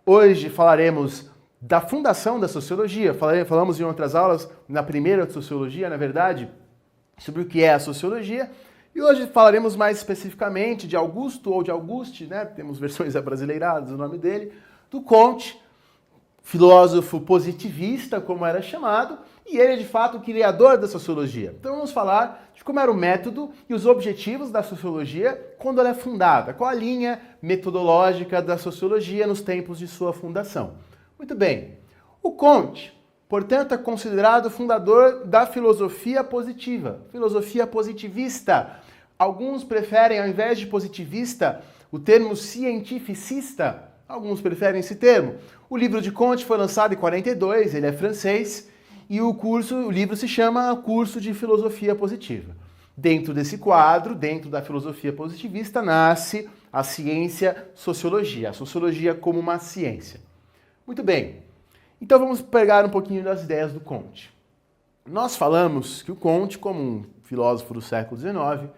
Hoje falaremos da fundação da sociologia. Falamos em outras aulas, na primeira de sociologia, na verdade, sobre o que é a sociologia. E hoje falaremos mais especificamente de Augusto ou de Auguste, né? Temos versões abrasileiradas do nome dele, do Comte, filósofo positivista, como era chamado, e ele é de fato o criador da sociologia. Então vamos falar de como era o método e os objetivos da sociologia quando ela é fundada, qual a linha metodológica da sociologia nos tempos de sua fundação. Muito bem, o Comte, portanto, é considerado o fundador da filosofia positiva, filosofia positivista. Alguns preferem, ao invés de positivista, o termo cientificista. Alguns preferem esse termo. O livro de Comte foi lançado em 42, ele é francês, e o livro se chama Curso de Filosofia Positiva. Dentro desse quadro, dentro da filosofia positivista, nasce a ciência sociologia, a sociologia como uma ciência. Muito bem, então vamos pegar um pouquinho das ideias do Comte. Nós falamos que o Comte, como um filósofo do século XIX,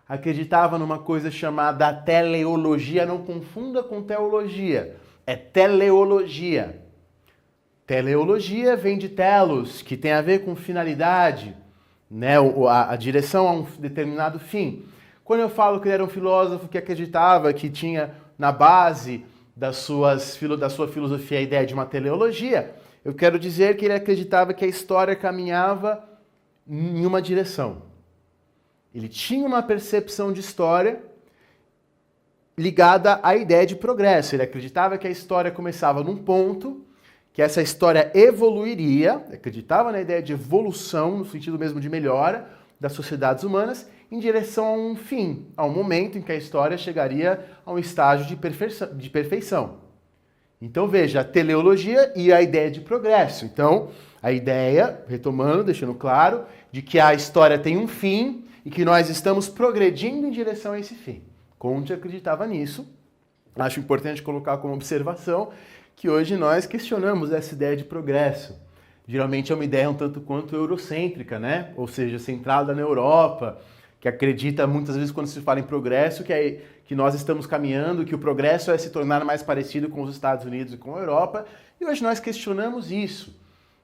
acreditava numa coisa chamada teleologia. Não confunda com teologia, é teleologia. Teleologia vem de telos, que tem a ver com finalidade, né? A direção a um determinado fim. Quando eu falo que ele era um filósofo que acreditava que tinha na base da sua filosofia a ideia de uma teleologia, eu quero dizer que ele acreditava que a história caminhava em uma direção. Ele tinha uma percepção de história ligada à ideia de progresso. Ele acreditava que a história começava num ponto, que essa história evoluiria, acreditava na ideia de evolução, no sentido mesmo de melhora das sociedades humanas, em direção a um fim, a um momento em que a história chegaria a um estágio de perfeição. Então veja, a teleologia e a ideia de progresso. Então, a ideia, retomando, deixando claro, de que a história tem um fim e que nós estamos progredindo em direção a esse fim. Comte acreditava nisso. Acho importante colocar como observação que hoje nós questionamos essa ideia de progresso. Geralmente é uma ideia um tanto quanto eurocêntrica, né? Ou seja, centrada na Europa, que acredita muitas vezes quando se fala em progresso que nós estamos caminhando, que o progresso é se tornar mais parecido com os Estados Unidos e com a Europa, e hoje nós questionamos isso.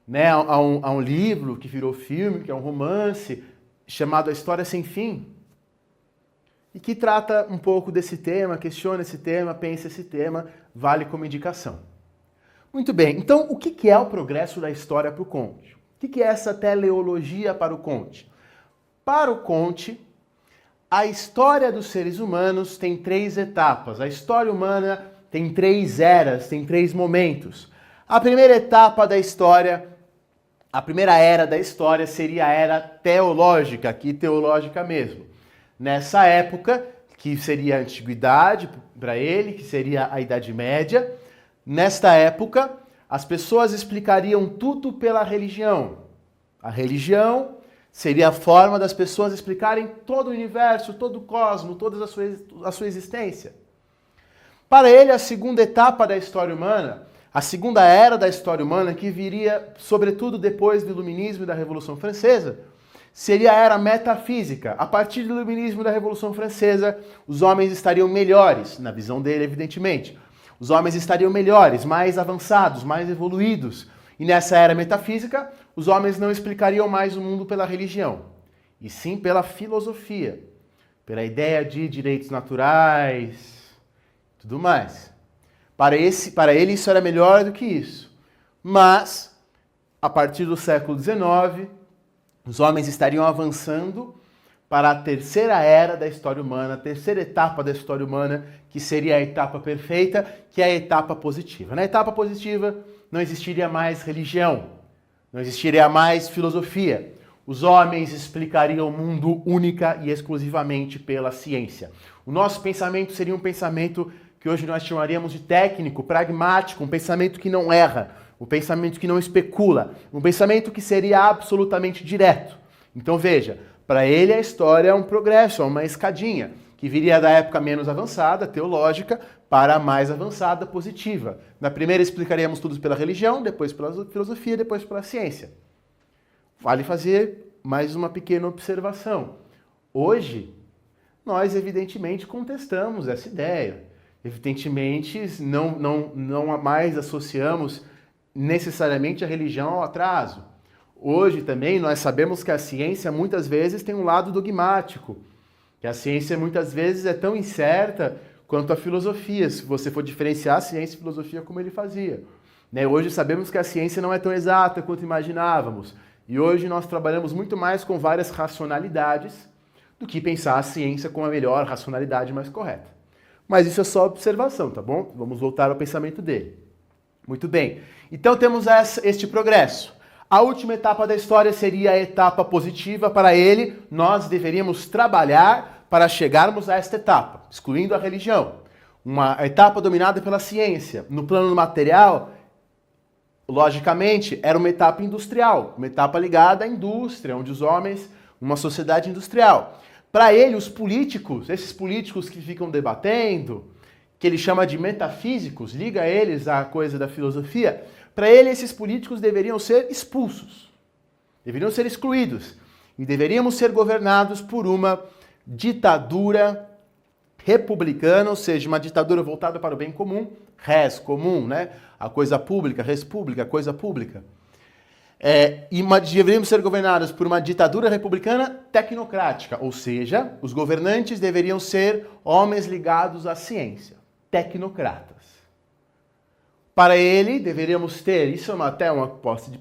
Né? Há um livro que virou filme, que é um romance, chamado A História Sem Fim, e que trata um pouco desse tema, questiona esse tema, pensa esse tema, vale como indicação. Muito bem, então o que é o progresso da história para o Comte? O que é essa teleologia para o Comte? Para o Comte, a história dos seres humanos tem 3 etapas. A história humana tem 3 eras, tem 3 momentos. A primeira etapa da história, a primeira era da história seria a era teológica, aqui teológica mesmo. Nessa época, que seria a antiguidade para ele, que seria a Idade Média, nesta época, as pessoas explicariam tudo pela religião. A religião seria a forma das pessoas explicarem todo o universo, todo o cosmos, toda a sua existência. Para ele, a segunda etapa da história humana, a segunda era da história humana, que viria sobretudo depois do Iluminismo e da Revolução Francesa, seria a era metafísica. A partir do Iluminismo e da Revolução Francesa, os homens estariam melhores, na visão dele, evidentemente. Os homens estariam melhores, mais avançados, mais evoluídos. E nessa era metafísica, os homens não explicariam mais o mundo pela religião, e sim pela filosofia, pela ideia de direitos naturais, tudo mais. Para ele isso era melhor do que isso. Mas, a partir do século XIX, os homens estariam avançando para a terceira era da história humana, a terceira etapa da história humana, que seria a etapa perfeita, que é a etapa positiva. Na etapa positiva, não existiria mais religião, não existiria mais filosofia. Os homens explicariam o mundo única e exclusivamente pela ciência. O nosso pensamento seria um pensamento que hoje nós chamaríamos de técnico, pragmático, um pensamento que não erra, um pensamento que não especula, um pensamento que seria absolutamente direto. Então veja, para ele a história é um progresso, é uma escadinha, que viria da época menos avançada, teológica, para a mais avançada, positiva. Na primeira explicaríamos tudo pela religião, depois pela filosofia, depois pela ciência. Vale fazer mais uma pequena observação. Hoje, nós evidentemente contestamos essa ideia Evidentemente, não mais associamos necessariamente a religião ao atraso. Hoje também nós sabemos que a ciência muitas vezes tem um lado dogmático, que a ciência muitas vezes é tão incerta quanto a filosofia, se você for diferenciar ciência e filosofia como ele fazia. Hoje sabemos que a ciência não é tão exata quanto imaginávamos, e hoje nós trabalhamos muito mais com várias racionalidades do que pensar a ciência com a melhor racionalidade mais correta. Mas isso é só observação, tá bom? Vamos voltar ao pensamento dele. Muito bem. Então temos este progresso. A última etapa da história seria a etapa positiva. Para ele, nós deveríamos trabalhar para chegarmos a esta etapa, excluindo a religião. Uma etapa dominada pela ciência. No plano material, logicamente, era uma etapa industrial, uma etapa ligada à indústria, onde os homens, uma sociedade industrial. Para ele, os políticos, esses políticos que ficam debatendo, que ele chama de metafísicos, liga eles à coisa da filosofia, para ele esses políticos deveriam ser expulsos, deveriam ser excluídos e deveríamos ser governados por uma ditadura republicana, ou seja, uma ditadura voltada para o bem comum, res comum, né? A coisa pública, res pública, a coisa pública. Deveríamos ser governados por uma ditadura republicana tecnocrática, ou seja, os governantes deveriam ser homens ligados à ciência, tecnocratas. Para ele, deveríamos ter, isso é até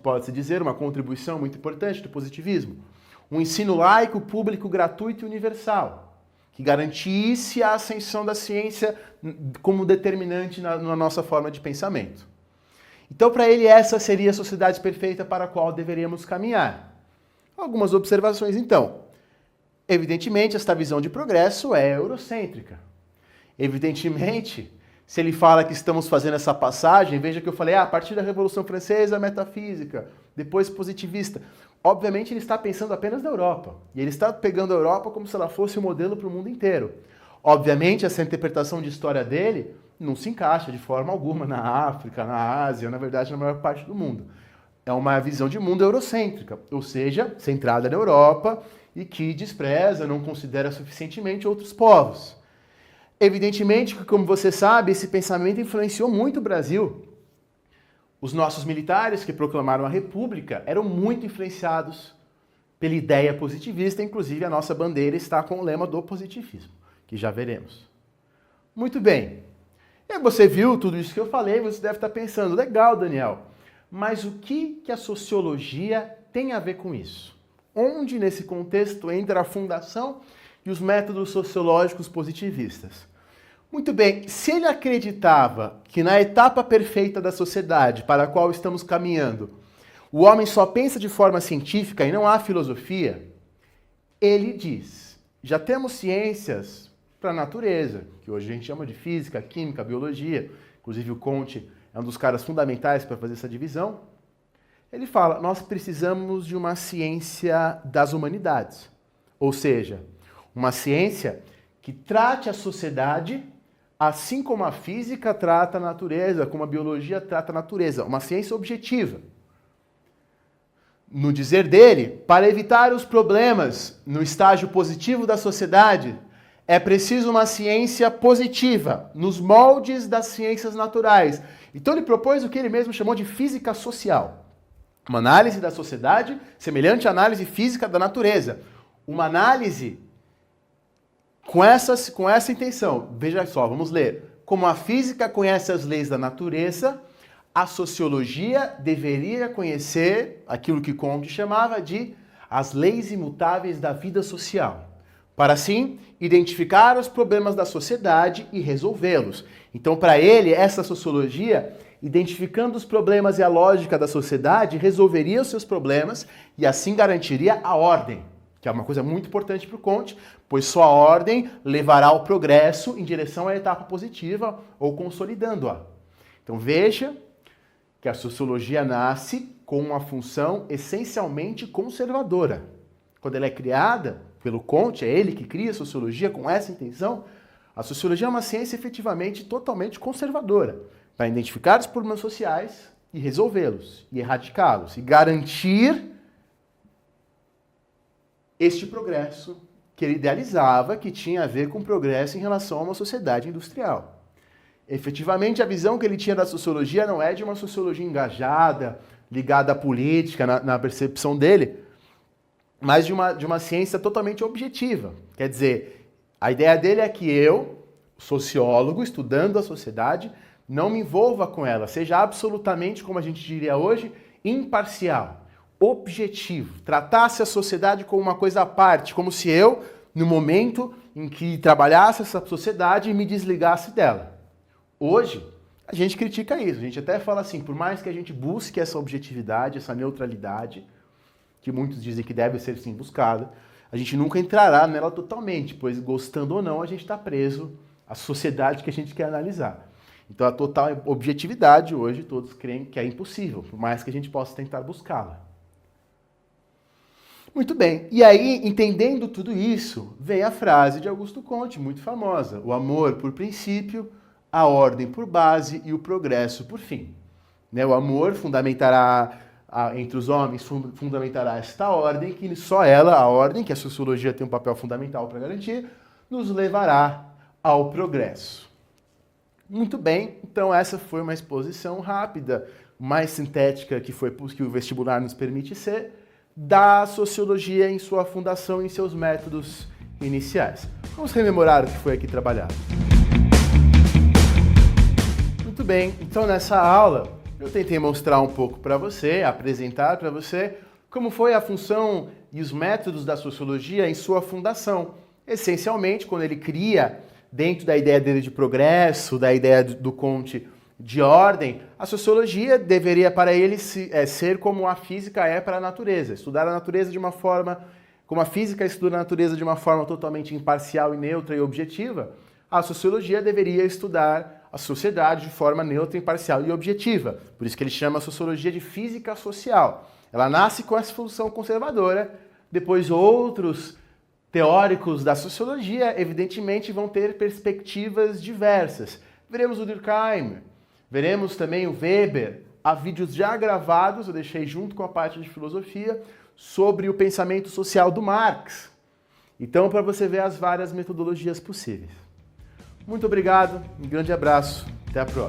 pode-se dizer, uma contribuição muito importante do positivismo, um ensino laico, público, gratuito e universal, que garantisse a ascensão da ciência como determinante na nossa forma de pensamento. Então, para ele, essa seria a sociedade perfeita para a qual deveríamos caminhar. Algumas observações, então. Evidentemente, esta visão de progresso é eurocêntrica. Evidentemente, se ele fala que estamos fazendo essa passagem, veja que eu falei, a partir da Revolução Francesa, metafísica, depois positivista. Obviamente, ele está pensando apenas na Europa. E ele está pegando a Europa como se ela fosse o modelo para o mundo inteiro. Obviamente, essa interpretação de história dele não se encaixa de forma alguma na África, na Ásia, na verdade, na maior parte do mundo. É uma visão de mundo eurocêntrica, ou seja, centrada na Europa e que despreza, não considera suficientemente outros povos. Evidentemente que, como você sabe, esse pensamento influenciou muito o Brasil. Os nossos militares que proclamaram a República eram muito influenciados pela ideia positivista, inclusive a nossa bandeira está com o lema do positivismo, que já veremos. Muito bem. E você viu tudo isso que eu falei, você deve estar pensando, legal, Daniel, mas o que a sociologia tem a ver com isso? Onde nesse contexto entra a fundação e os métodos sociológicos positivistas? Muito bem, se ele acreditava que na etapa perfeita da sociedade para a qual estamos caminhando, o homem só pensa de forma científica e não há filosofia, ele diz, já temos ciências para a natureza, que hoje a gente chama de física, química, biologia, inclusive o Comte é um dos caras fundamentais para fazer essa divisão. Ele fala, nós precisamos de uma ciência das humanidades, ou seja, uma ciência que trate a sociedade assim como a física trata a natureza, como a biologia trata a natureza, uma ciência objetiva. No dizer dele, para evitar os problemas no estágio positivo da sociedade, é preciso uma ciência positiva, nos moldes das ciências naturais. Então ele propôs o que ele mesmo chamou de física social. Uma análise da sociedade semelhante à análise física da natureza. Uma análise com essa intenção. Veja só, vamos ler. Como a física conhece as leis da natureza, a sociologia deveria conhecer aquilo que Comte chamava de as leis imutáveis da vida social, para assim identificar os problemas da sociedade e resolvê-los. Então, para ele, essa sociologia, identificando os problemas e a lógica da sociedade, resolveria os seus problemas e assim garantiria a ordem, que é uma coisa muito importante para o Comte, pois só a ordem levará ao progresso em direção à etapa positiva ou consolidando-a. Então, veja que a sociologia nasce com uma função essencialmente conservadora. Quando ela é criada pelo Comte, é ele que cria a sociologia com essa intenção, a sociologia é uma ciência efetivamente totalmente conservadora, para identificar os problemas sociais e resolvê-los, e erradicá-los, e garantir este progresso que ele idealizava, que tinha a ver com progresso em relação a uma sociedade industrial. Efetivamente, a visão que ele tinha da sociologia não é de uma sociologia engajada, ligada à política, na percepção dele, mas de uma ciência totalmente objetiva. Quer dizer, a ideia dele é que eu, sociólogo, estudando a sociedade, não me envolva com ela, seja absolutamente, como a gente diria hoje, imparcial, objetivo, tratasse a sociedade como uma coisa à parte, como se eu, no momento em que trabalhasse essa sociedade, me desligasse dela. Hoje, a gente critica isso, a gente até fala assim, por mais que a gente busque essa objetividade, essa neutralidade, que muitos dizem que deve ser sim buscada, a gente nunca entrará nela totalmente, pois gostando ou não, a gente está preso à sociedade que a gente quer analisar. Então a total objetividade hoje todos creem que é impossível, por mais que a gente possa tentar buscá-la. Muito bem, e aí, entendendo tudo isso, vem a frase de Augusto Comte, muito famosa, o amor por princípio, a ordem por base e o progresso por fim. O amor fundamentará, entre os homens, fundamentará esta ordem, que só ela, a ordem, que a sociologia tem um papel fundamental para garantir, nos levará ao progresso. Muito bem, então essa foi uma exposição rápida, mais sintética que o vestibular nos permite ser, da sociologia em sua fundação e em seus métodos iniciais. Vamos rememorar o que foi aqui trabalhado. Muito bem, então nessa aula eu tentei mostrar um pouco para você, apresentar para você como foi a função e os métodos da sociologia em sua fundação. Essencialmente, quando ele cria, dentro da ideia dele de progresso, da ideia do Comte de ordem, a sociologia deveria para ele ser como a física é para a natureza, estudar a natureza de uma forma, como a física estuda a natureza de uma forma totalmente imparcial e neutra e objetiva, a sociologia deveria estudar a sociedade de forma neutra, imparcial e objetiva. Por isso que ele chama a sociologia de física social. Ela nasce com essa função conservadora, depois outros teóricos da sociologia, evidentemente, vão ter perspectivas diversas. Veremos o Durkheim, veremos também o Weber. Há vídeos já gravados, eu deixei junto com a parte de filosofia, sobre o pensamento social do Marx. Então, para você ver as várias metodologias possíveis. Muito obrigado, um grande abraço, até a próxima.